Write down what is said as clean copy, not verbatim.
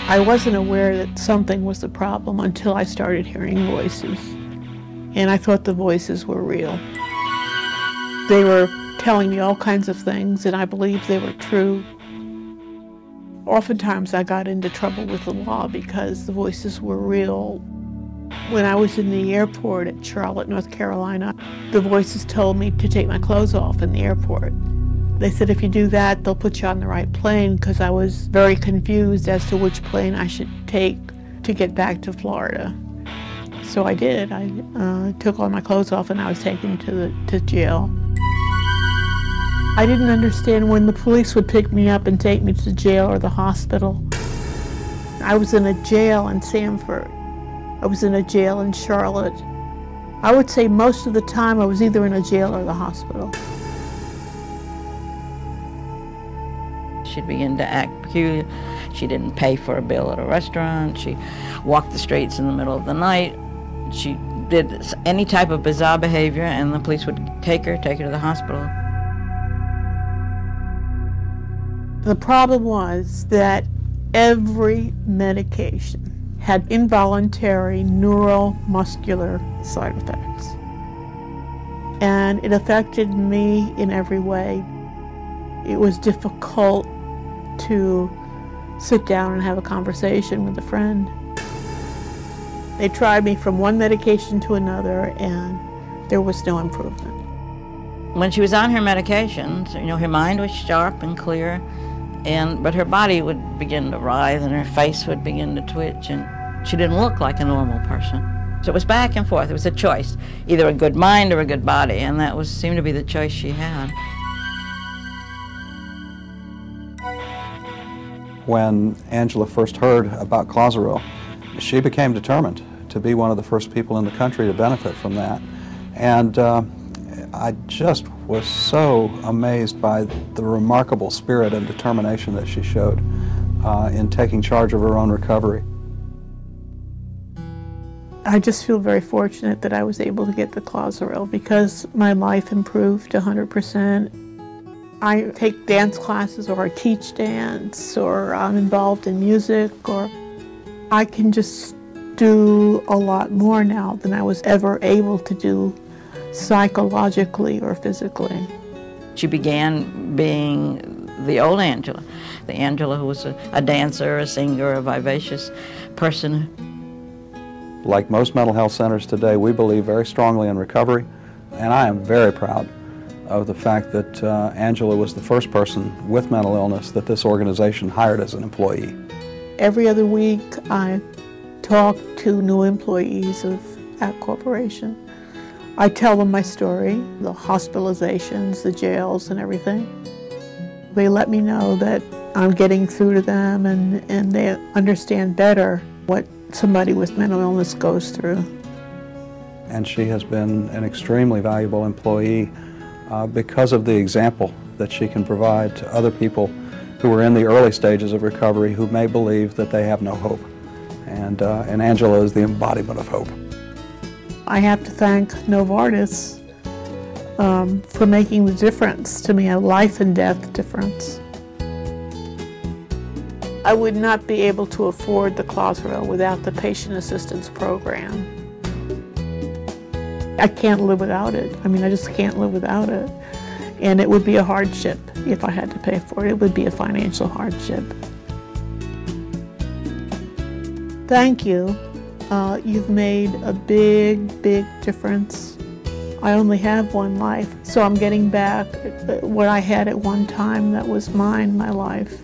I wasn't aware that something was the problem until I started hearing voices. And I thought the voices were real. They were telling me all kinds of things, and I believed they were true. Oftentimes I got into trouble with the law because the voices were real. When I was in the airport at Charlotte, North Carolina, the voices told me to take my clothes off in the airport. They said, if you do that, they'll put you on the right plane, because I was very confused as to which plane I should take to get back to Florida. So I did. I took all my clothes off and I was taken to jail. I didn't understand when the police would pick me up and take me to jail or the hospital. I was in a jail in Sanford. I was in a jail in Charlotte. I would say most of the time I was either in a jail or the hospital. She'd begin to act peculiar. She didn't pay for a bill at a restaurant. She walked the streets in the middle of the night. She did any type of bizarre behavior, and the police would take her to the hospital. The problem was that every medication had involuntary neuromuscular side effects. And it affected me in every way. It was difficult to sit down and have a conversation with a friend. They tried me from one medication to another, and there was no improvement. When she was on her medications, her mind was sharp and clear, but her body would begin to writhe and her face would begin to twitch, and she didn't look like a normal person. So it was back and forth. It was a choice, either a good mind or a good body, and that seemed to be the choice she had. When Angela first heard about Clozaril, she became determined to be one of the first people in the country to benefit from that. And I just was so amazed by the remarkable spirit and determination that she showed in taking charge of her own recovery. I just feel very fortunate that I was able to get the Clozaril because my life improved 100%. I take dance classes, or I teach dance, or I'm involved in music, or I can just do a lot more now than I was ever able to do psychologically or physically. She began being the old Angela, the Angela who was a dancer, a singer, a vivacious person. Like most mental health centers today, we believe very strongly in recovery, and I am very proud of the fact that Angela was the first person with mental illness that this organization hired as an employee. Every other week I talk to new employees of that corporation. I tell them my story, the hospitalizations, the jails, and everything. They let me know that I'm getting through to them, and they understand better what somebody with mental illness goes through. And she has been an extremely valuable employee because of the example that she can provide to other people who are in the early stages of recovery who may believe that they have no hope. And Angela is the embodiment of hope. I have to thank Novartis for making the difference to me, a life and death difference. I would not be able to afford the Clozaril without the patient assistance program. I can't live without it. I mean, I just can't live without it. And it would be a hardship if I had to pay for it. It would be a financial hardship. Thank you. You've made a big, big difference. I only have one life, so I'm getting back what I had at one time that was mine, my life.